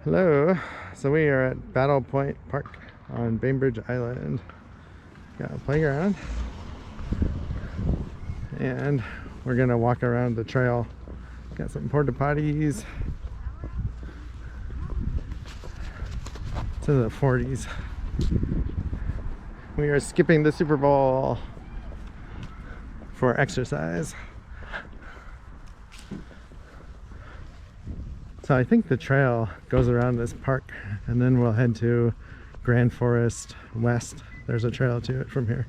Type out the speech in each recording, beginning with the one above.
Hello, so we are at Battle Point Park on Bainbridge Island. Got a playground and we're gonna walk around the trail. Got some porta potties to the 40s. We are skipping the Super Bowl for exercise. So I think the trail goes around this park and then we'll head to Grand Forest West. There's a trail to it from here.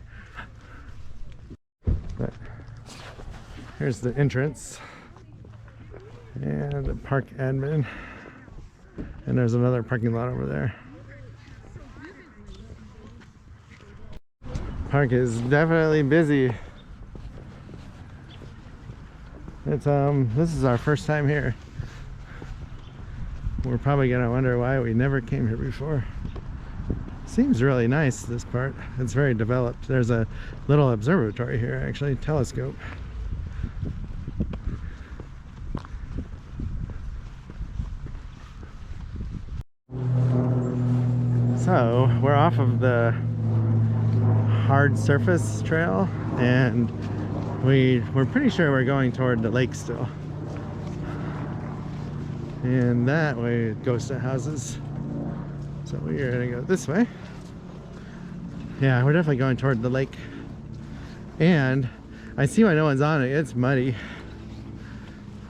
But here's the entrance and the park admin. And there's another parking lot over there. Park is definitely busy. It's this is our first time here. We're probably gonna wonder why we never came here before. Seems really nice, this part. It's very developed. There's a little observatory here, actually, telescope. So we're off of the hard surface trail and we're pretty sure we're going toward the lake still. And that way it goes to houses. So we're gonna go this way. Yeah, we're definitely going toward the lake. And I see why no one's on it. It's muddy.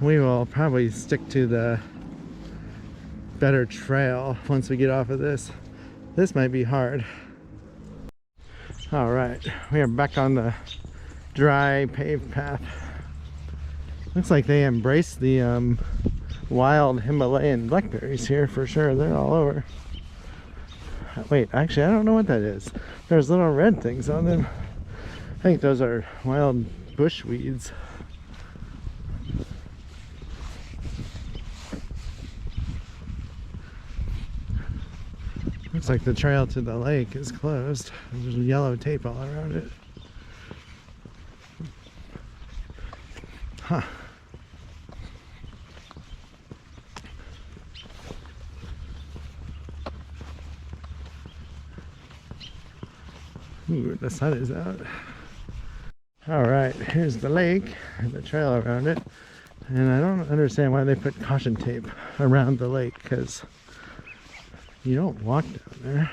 We will probably stick to the better trail once we get off of this. This might be hard. All right, we are back on the dry paved path. Looks like they embrace the wild Himalayan blackberries here for sure. They're all over. Wait, actually I don't know what that is. There's little red things on them. I think those are wild bush weeds. Looks like the trail to the lake is closed. There's yellow tape all around it. Huh. Ooh, the sun is out. All right, here's the lake and the trail around it. And I don't understand why they put caution tape around the lake, because you don't walk down there.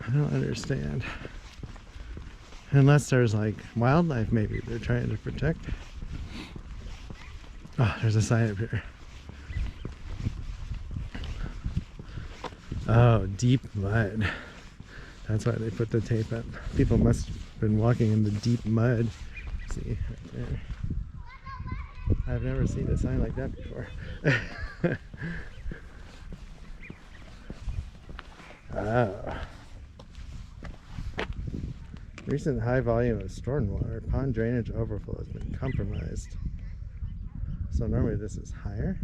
I don't understand. Unless there's like wildlife maybe they're trying to protect. Oh, there's a sign up here. Oh, deep mud. That's why they put the tape up. People must have been walking in the deep mud. See, right there. I've never seen a sign like that before. Oh. Recent high volume of stormwater. Pond drainage overflow has been compromised. So normally this is higher?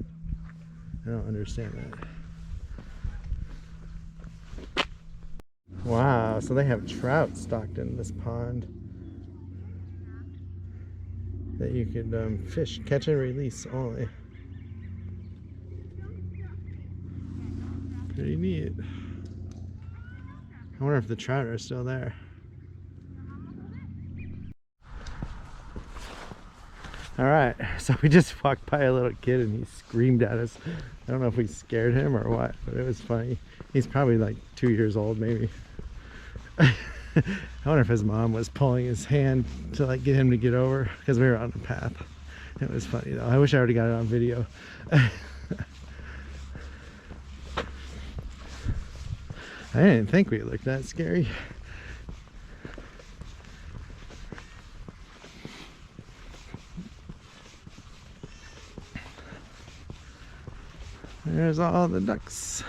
I don't understand that. Wow, so they have trout stocked in this pond that you could fish, catch and release only. Pretty neat. I wonder if the trout are still there. All right, so we just walked by a little kid and he screamed at us. I don't know if we scared him or what, but it was funny. He's probably like 2 years old, maybe. I wonder if his mom was pulling his hand to like get him to get over, because we were on the path. It was funny though. I wish I already got it on video. I didn't think we looked that scary. There's all the ducks.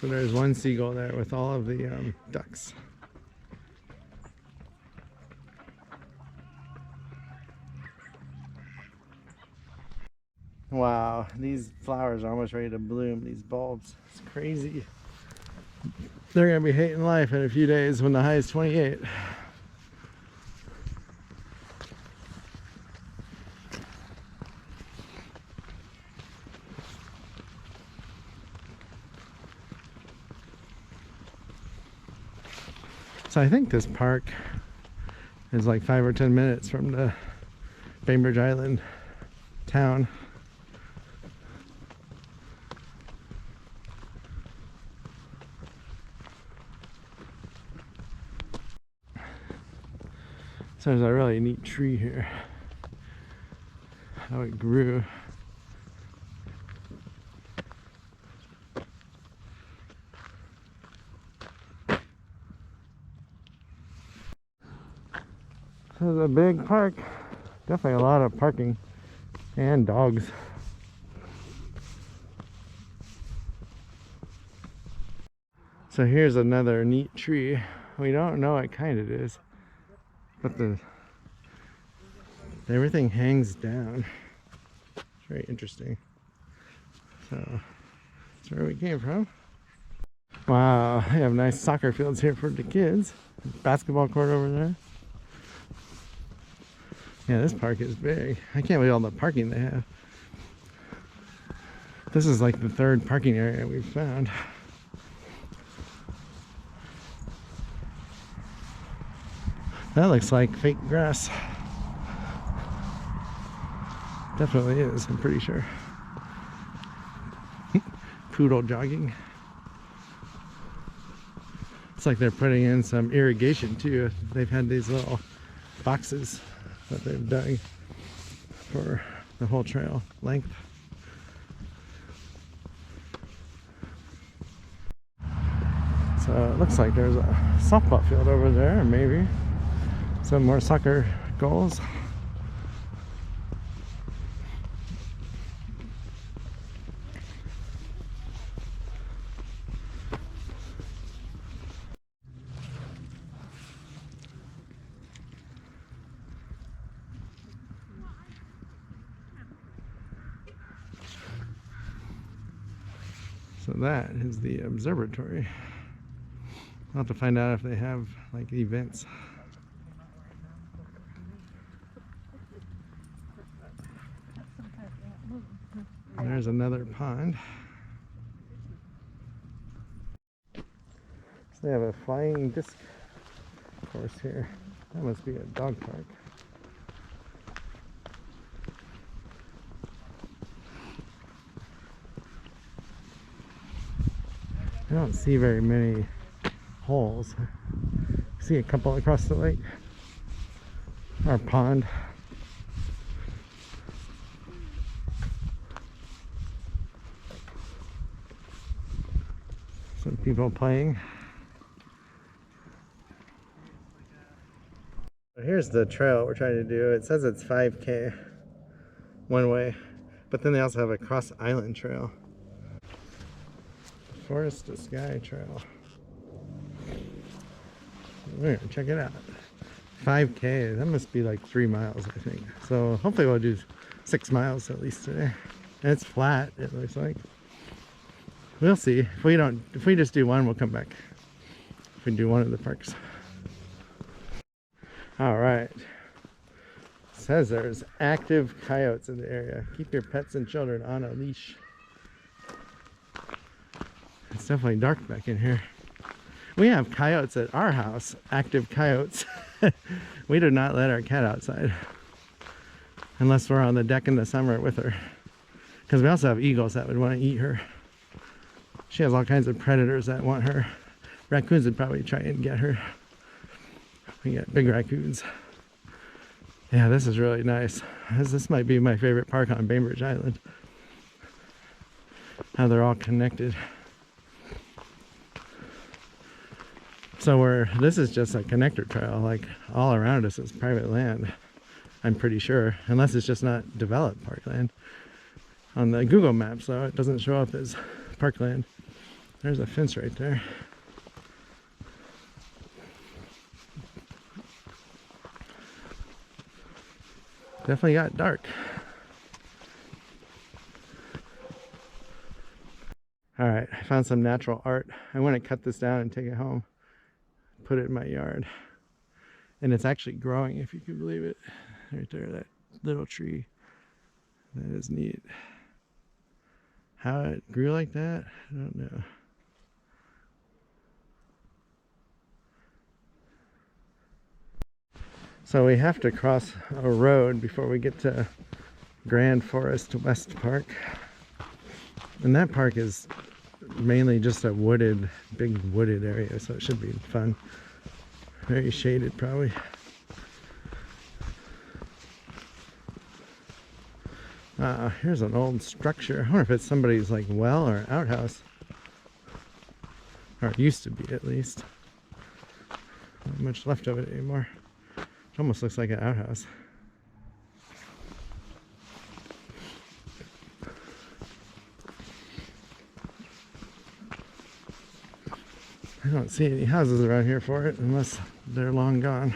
So there's one seagull there with all of the ducks. Wow, these flowers are almost ready to bloom, these bulbs. It's crazy. They're gonna be hating life in a few days when the high is 28. So I think this park is like 5 or 10 minutes from the Bainbridge Island town. So there's a really neat tree here. How it grew. This is a big park. Definitely a lot of parking and dogs. So here's another neat tree. We don't know what kind it is, but everything hangs down. It's very interesting. So that's where we came from. Wow, they have nice soccer fields here for the kids. Basketball court over there. Yeah, this park is big. I can't believe all the parking they have. This is like the third parking area we've found. That looks like fake grass. Definitely is, I'm pretty sure. Poodle jogging. It's like they're putting in some irrigation too. They've had these little boxes that they've dug for the whole trail length. So it looks like there's a softball field over there, maybe some more soccer goals. So that is the observatory. I'll have to find out if they have like events. And there's another pond. So they have a flying disc course here. That must be a dog park. I don't see very many holes. I see a couple across the lake or pond. Some people playing. Here's the trail we're trying to do. It says it's 5K one way, but then they also have a cross island trail. Forest to Sky Trail. We're gonna check it out. 5K, that must be like 3 miles, I think. So hopefully we'll do 6 miles at least today. And it's flat, it looks like. We'll see. If we just do one, we'll come back. If we do one of the parks. All right. It says there's active coyotes in the area. Keep your pets and children on a leash. It's definitely dark back in here. We have coyotes at our house, active coyotes. We do not let our cat outside unless we're on the deck in the summer with her, because we also have eagles that would want to eat her. She has all kinds of predators that want her. Raccoons would probably try and get her. We get big raccoons. Yeah, this is really nice. This might be my favorite park on Bainbridge Island. How they're all connected. So this is just a connector trail. Like all around us is private land, I'm pretty sure, unless it's just not developed parkland. On the Google Maps though, it doesn't show up as parkland. There's a fence right there. Definitely got dark. I found some natural art. I want to cut this down and take it home, put it in my yard. And it's actually growing, if you can believe it. Right there, that little tree. That is neat. How it grew like that, I don't know. So we have to cross a road before we get to Grand Forest West Park. And that park is mainly just a wooded, big wooded area, so it should be fun. Very shaded, probably. Here's an old structure. I wonder if it's somebody's like well or outhouse. Or it used to be, at least. Not much left of it anymore. It almost looks like an outhouse. I don't see any houses around here for it, unless they're long gone.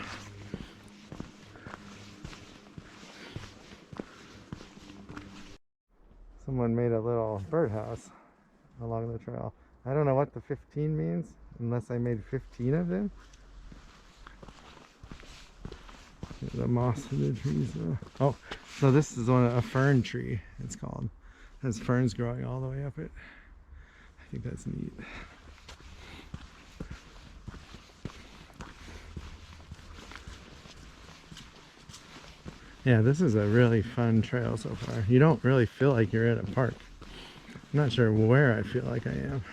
Someone made a little birdhouse along the trail. I don't know what the 15 means, unless I made 15 of them. The moss in the trees though. Oh, so this is a fern tree, it's called. It has ferns growing all the way up it. I think that's neat. Yeah, this is a really fun trail so far. You don't really feel like you're in a park. I'm not sure where I feel like I am.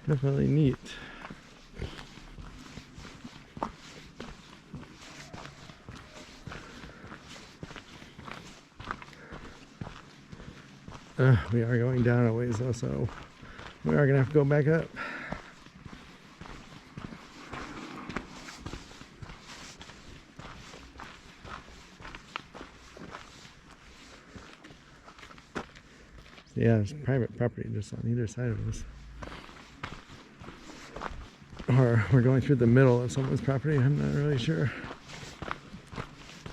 Definitely neat. We are going down a ways though, so we are gonna have to go back up. Yeah, there's private property just on either side of us. Or we're going through the middle of someone's property, I'm not really sure.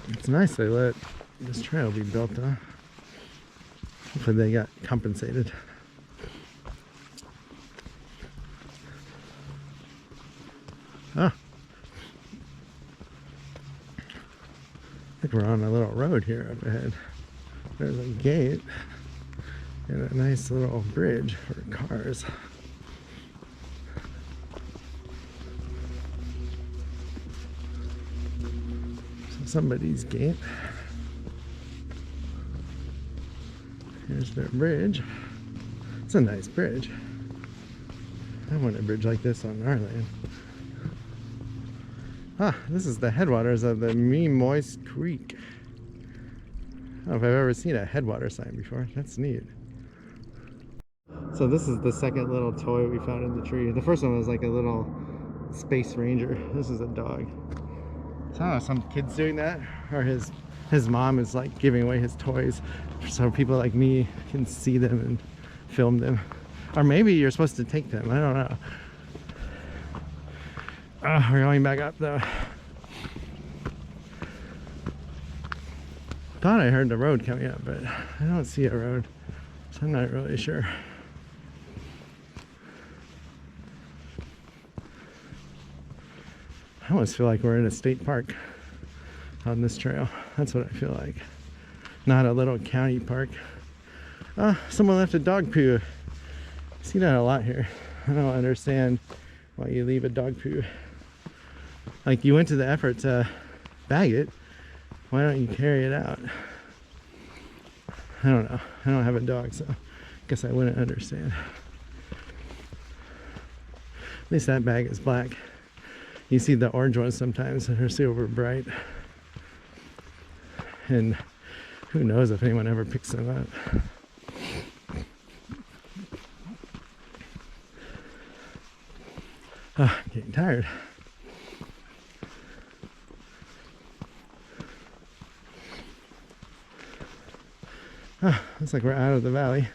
It's nice they let this trail be built, huh? Hopefully they got compensated. Ah. I think we're on a little road here up ahead. There's a gate and a nice little bridge for cars. So somebody's gate. Here's their bridge. It's a nice bridge. I want a bridge like this on our land. Ah, this is the headwaters of the Moist Creek. I don't know if I've ever seen a headwater sign before. That's neat. So this is the second little toy we found in the tree. The first one was like a little space ranger. This is a dog. So I don't know, some kid's doing that, or his mom is like giving away his toys so people like me can see them and film them. Or maybe you're supposed to take them, I don't know. We're going back up though. Thought I heard the road coming up, but I don't see a road, so I'm not really sure. I almost feel like we're in a state park on this trail. That's what I feel like. Not a little county park. Someone left a dog poo. I see that a lot here. I don't understand why you leave a dog poo. Like, you went to the effort to bag it. Why don't you carry it out? I don't know. I don't have a dog, so I guess I wouldn't understand. At least that bag is black. You see the orange ones sometimes that are super bright. And who knows if anyone ever picks them up. I'm getting tired. Looks like we're out of the valley,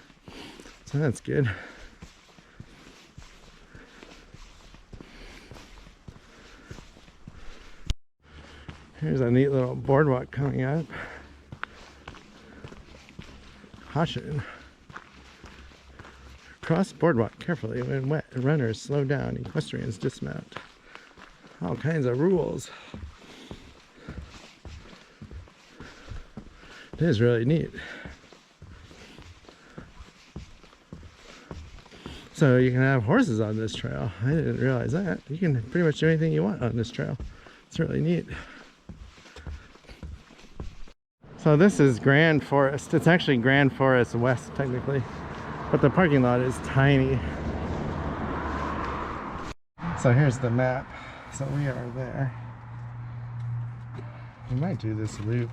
so that's good. Here's a neat little boardwalk coming up. Caution. Cross boardwalk carefully when wet. Runners slow down. Equestrians dismount. All kinds of rules. It is really neat. So you can have horses on this trail. I didn't realize that. You can pretty much do anything you want on this trail. It's really neat. So this is Grand Forest. It's actually Grand Forest West technically, but the parking lot is tiny. So here's the map. So we are there. We might do this loop.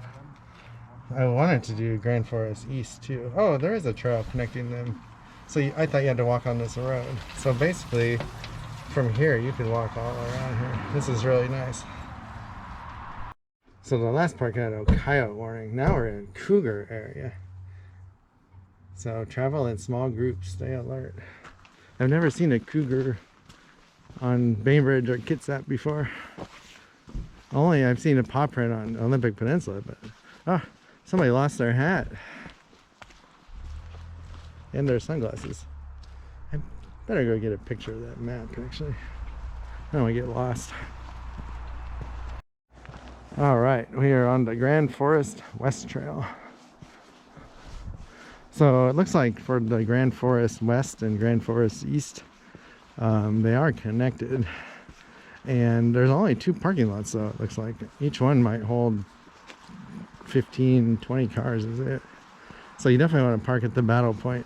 I wanted to do Grand Forest East too. Oh, there is a trail connecting them. So I thought you had to walk on this road. So basically, from here you can walk all around here. This is really nice. So the last park had a coyote warning. Now we're in cougar area. So travel in small groups. Stay alert. I've never seen a cougar on Bainbridge or Kitsap before. Only I've seen a paw print on Olympic Peninsula, but oh, somebody lost their hat and their sunglasses. I better go get a picture of that map actually. I don't want to get lost. All right, we are on the Grand Forest West Trail. So it looks like for the Grand Forest West and Grand Forest East, they are connected. And there's only 2 parking lots, so it looks like each one might hold 15, 20 cars is it. So you definitely want to park at the Battle Point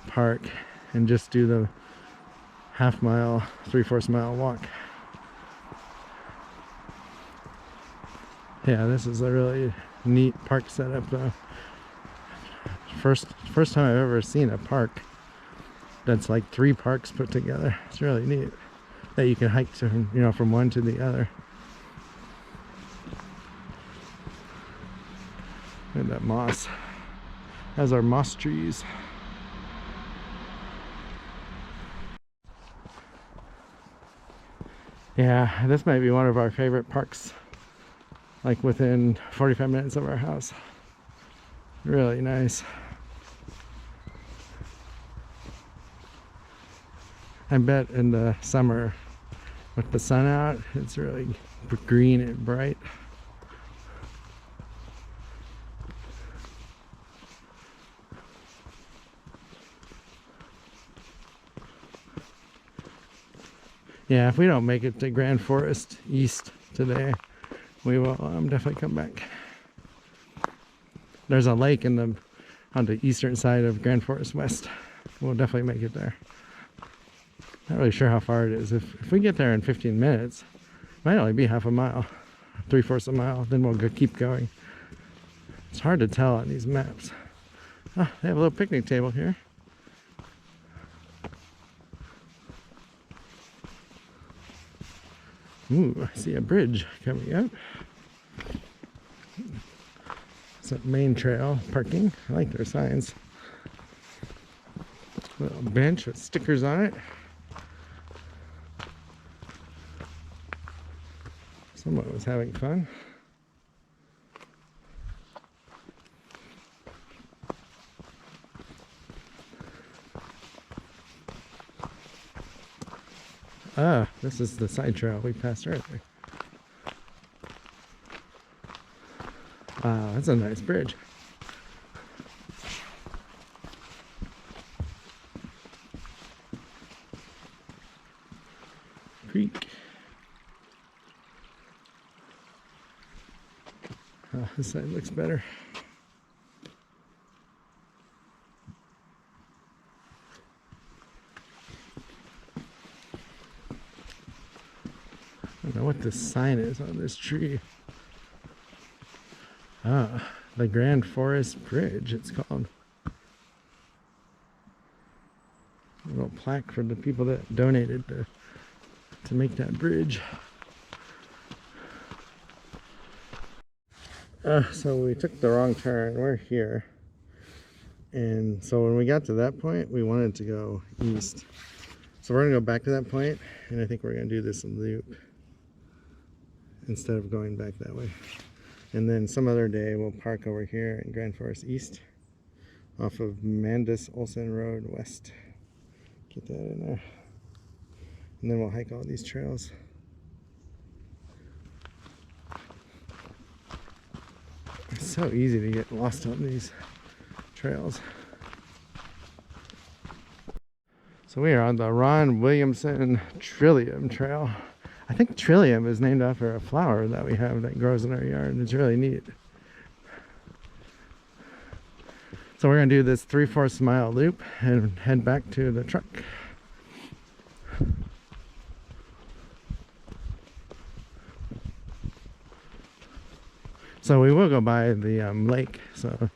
Park and just do the half mile, 3/4 mile walk. Yeah, this is a really neat park setup though. First time I've ever seen a park that's like 3 parks put together. It's really neat that you can hike to, you know, from one to the other. Look at that moss. That's our moss trees. Yeah, this might be one of our favorite parks. Like within 45 minutes of our house. Really nice. I bet in the summer with the sun out, it's really green and bright. Yeah, if we don't make it to Grand Forest East today, we will definitely come back. There's a lake in the on the eastern side of Grand Forest West. We'll definitely make it there. Not really sure how far it is. If we get there in 15 minutes, it might only be half a mile, 3/4 a mile. Then we'll keep going. It's hard to tell on these maps. Oh, they have a little picnic table here. Ooh, I see a bridge coming up. It's a main trail parking. I like their signs. Little bench with stickers on it. Someone was having fun. Ah, this is the side trail we passed earlier. Wow, that's a nice bridge. Creek. Oh, this side looks better. I don't know what this sign is on this tree. Ah, the Grand Forest Bridge, it's called. A little plaque for the people that donated to make that bridge. So we took the wrong turn. We're here. And so when we got to that point, we wanted to go east. So we're going to go back to that point, and I think we're going to do this loop instead of going back that way. And then some other day we'll park over here in Grand Forest East off of Mandus Olson Road West. Get that in there. And then we'll hike all these trails. It's so easy to get lost on these trails. So we are on the Ron Williamson Trillium Trail. I think Trillium is named after a flower that we have that grows in our yard. It's really neat. So we're going to do this 3/4 mile loop and head back to the truck. So we will go by the lake, so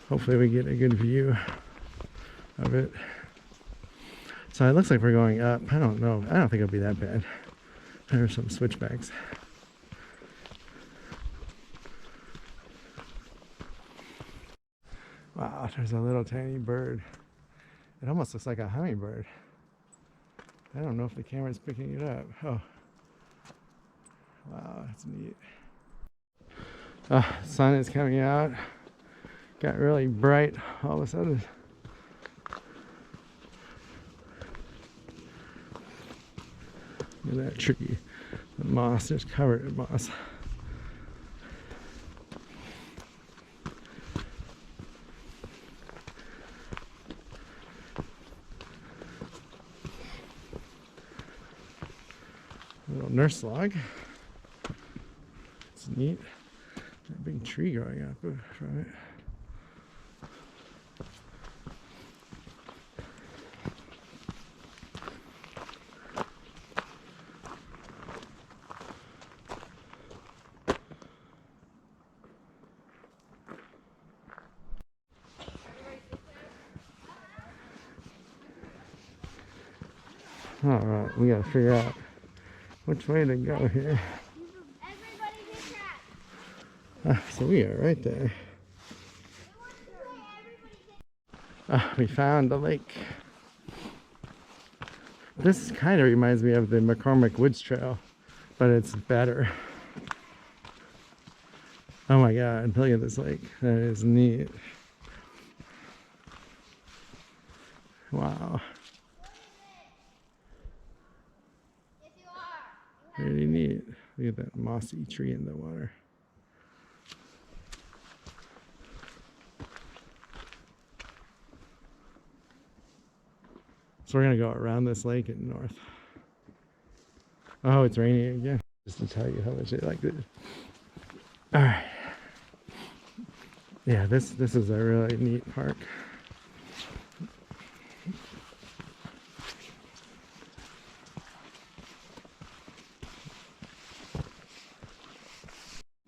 hopefully we get a good view of it. So it looks like we're going up. I don't know. I don't think it'll be that bad. There are some switchbacks. Wow, there's a little tiny bird. It almost looks like a hummingbird. I don't know if the camera's picking it up. Oh, wow, that's neat. Sun is coming out. Got really bright all of a sudden. Look at that tree. The moss, just covered in moss. A little nurse log. It's neat. That big tree growing up from it. All right, we gotta figure out which way to go here. So we are right there. We found the lake. This kind of reminds me of the McCormick Woods Trail, but it's better. Oh my god, look at this lake. That is neat. Wow. Really neat. Look at that mossy tree in the water. So we're gonna go around this lake and north. Oh, it's raining again. Just to tell you how much I like it. All right. Yeah, this is a really neat park.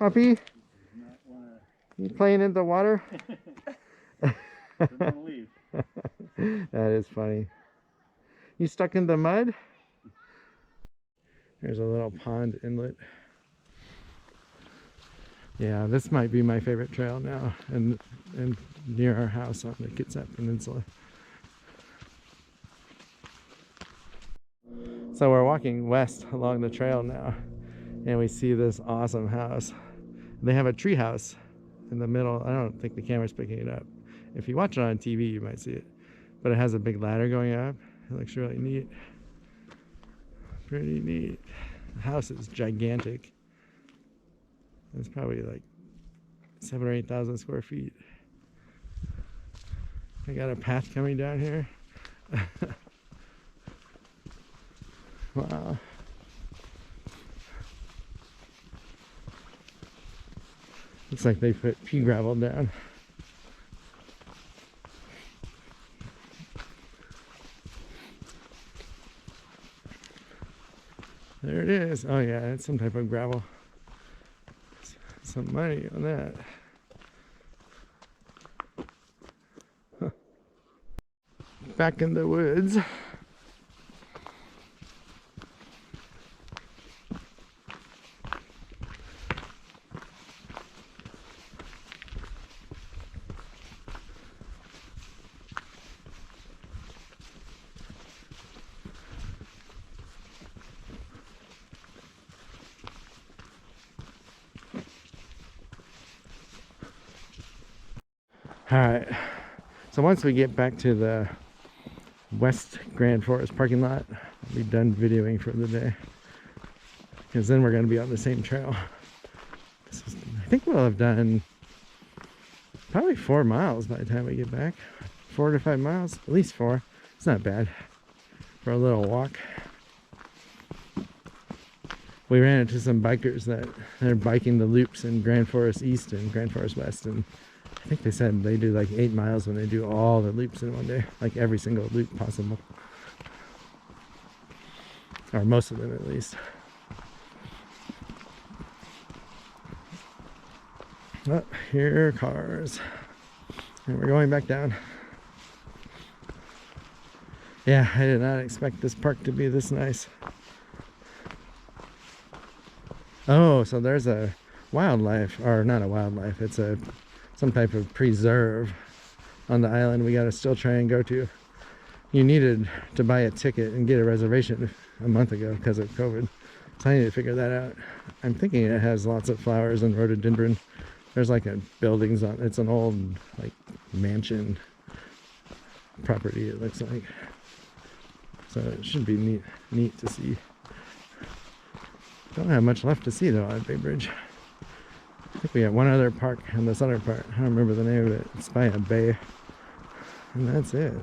Puppy, you playing in the water? Don't leave. That is funny. You stuck in the mud? There's a little pond inlet. Yeah, this might be my favorite trail now, and near our house on the Kitsap Peninsula. So we're walking west along the trail now, and we see this awesome house. They have a tree house in the middle. I don't think the camera's picking it up. If you watch it on TV, you might see it. But it has a big ladder going up. It looks really neat. Pretty neat. The house is gigantic. It's probably like 7,000 or 8,000 square feet. I got a path coming down here. Wow. Looks like they put pea gravel down. There it is. Oh yeah, it's some type of gravel. Some money on that. Huh. Back in the woods. All right, So once we get back to the West Grand Forest parking lot, I'll be done videoing for the day. Because then we're going to be on the same trail. I think we'll have done probably 4 miles by the time we get back. 4 to 5 miles, at least 4. It's not bad for a little walk. We ran into some bikers that they're biking the loops in Grand Forest East and Grand Forest West, and I think they said they do like 8 miles when they do all the loops in one day, like every single loop possible, or most of them at least. Oh, here are cars, and we're going back down. Yeah, I did not expect this park to be this nice. Oh, so there's a wildlife, or not a wildlife, it's some type of preserve on the island we gotta still try and go to. You needed to buy a ticket and get a reservation a month ago because of COVID, so I need to figure that out. I'm thinking it has lots of flowers and rhododendron. There's like a buildings on, it's an old like mansion property it looks like. So it should be neat to see. Don't have much left to see though at Bainbridge. I think we have one other park in this other part. I don't remember the name of it. It's by a bay. And that's it.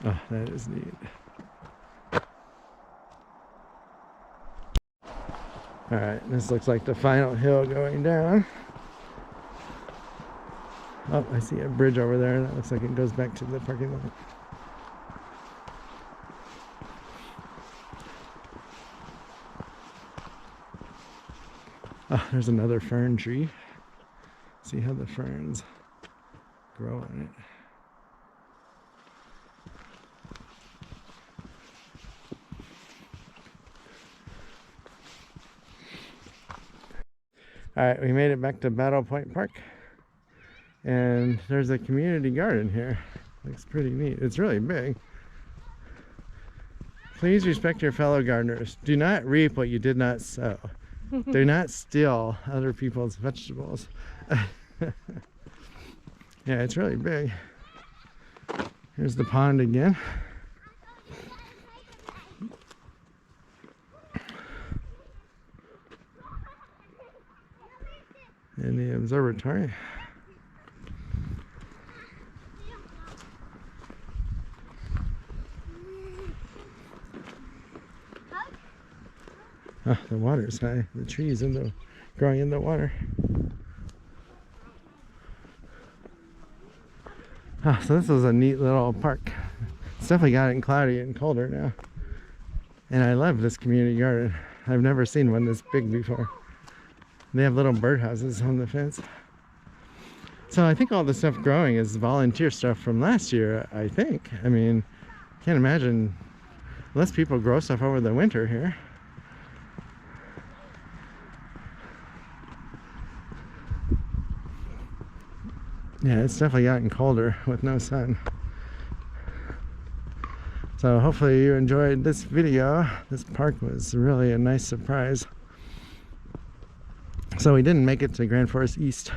Oh, that is neat. Alright, this looks like the final hill going down. Oh, I see a bridge over there. That looks like it goes back to the parking lot. Oh, there's another fern tree. See how the ferns grow on it. Alright, we made it back to Battle Point Park. And there's a community garden here. Looks pretty neat. It's really big. Please respect your fellow gardeners. Do not reap what you did not sow. Do not steal other people's vegetables. Yeah, it's really big. Here's the pond again. And the observatory. Oh, the water's high. The trees growing in the water. Oh, so this was a neat little park. It's definitely gotten cloudy and colder now. And I love this community garden. I've never seen one this big before. They have little birdhouses on the fence. So I think all the stuff growing is volunteer stuff from last year, I think. I mean, can't imagine unless people grow stuff over the winter here. Yeah, it's definitely gotten colder with no sun. So hopefully you enjoyed this video. This park was really a nice surprise. So we didn't make it to Grand Forest East.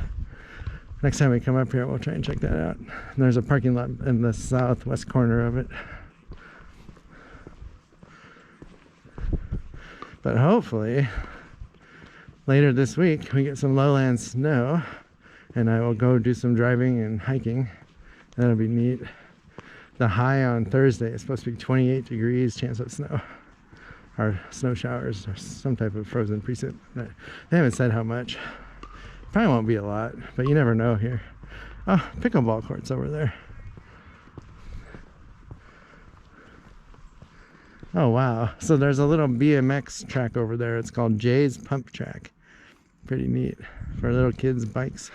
Next time we come up here, we'll try and check that out. And there's a parking lot in the southwest corner of it. But hopefully later this week we get some lowland snow and I will go do some driving and hiking. That'll be neat. The high on Thursday is supposed to be 28 degrees, chance of snow. Or snow showers or some type of frozen precip. They haven't said how much. Probably won't be a lot, but you never know here. Oh, pickleball courts over there. Oh wow, so there's a little BMX track over there. It's called Jay's Pump Track. Pretty neat for little kids' bikes.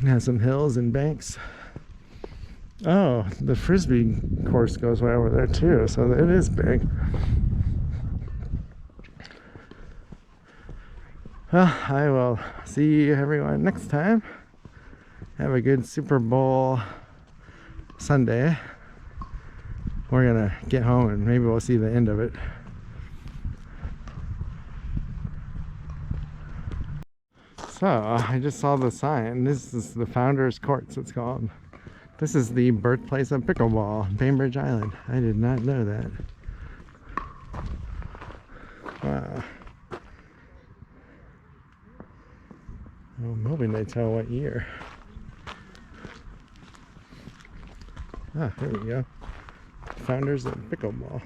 It has some hills and banks. Oh, the frisbee course goes way over there too, so it is big. Well, I will see everyone next time. Have a good Super Bowl Sunday. We're gonna get home and maybe we'll see the end of it. So, I just saw the sign. This is the Founders Courts, it's called. This is the birthplace of pickleball, Bainbridge Island. I did not know that. Wow. I'm hoping they tell what year. Ah, here we go. Founders of pickleball.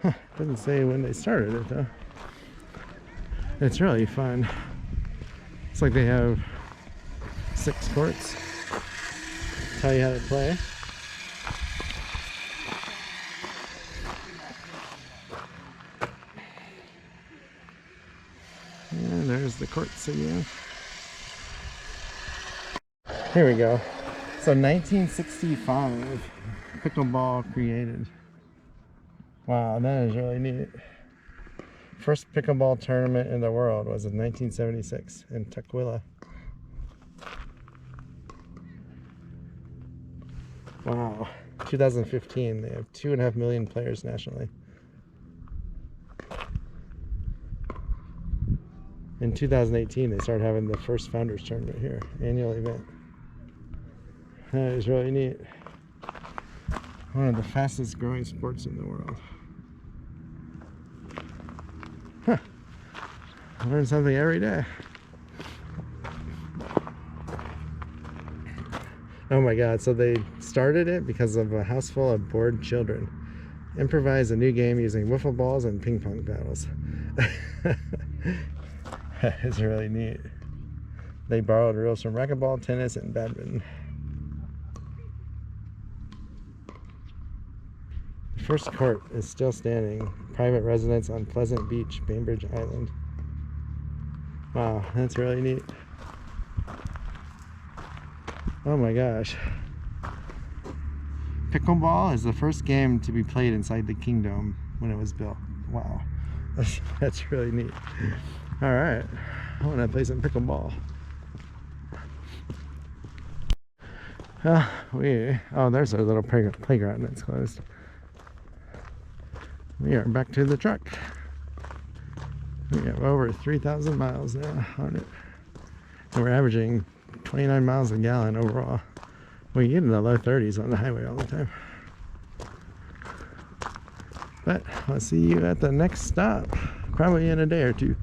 Huh, doesn't say when they started it though. It's really fun. It's like they have 6 courts. Tell you how to play. And there's the courts again. Here we go. So 1965, pickleball created. Wow, that is really neat. First pickleball tournament in the world was in 1976 in Tukwila. Wow. 2015, they have 2.5 million players nationally. In 2018, they started having the first Founders Tournament here, annual event. That is really neat. One of the fastest growing sports in the world. Huh. I learn something every day. Oh my god, so they started it because of a house full of bored children. Improvise a new game using wiffle balls and ping pong paddles. That is really neat. They borrowed rules from racquetball, tennis, and badminton. The first court is still standing. Private residence on Pleasant Beach, Bainbridge Island. Wow, that's really neat. Oh my gosh. Pickleball is the first game to be played inside the kingdom when it was built. Wow. That's really neat. Alright, I want to play some pickleball. Oh, there's our little playground that's closed. We are back to the truck. We have over 3,000 miles now on it. And we're averaging 29 miles a gallon overall. We get in the low 30s on the highway all the time. But I'll see you at the next stop, probably in a day or two.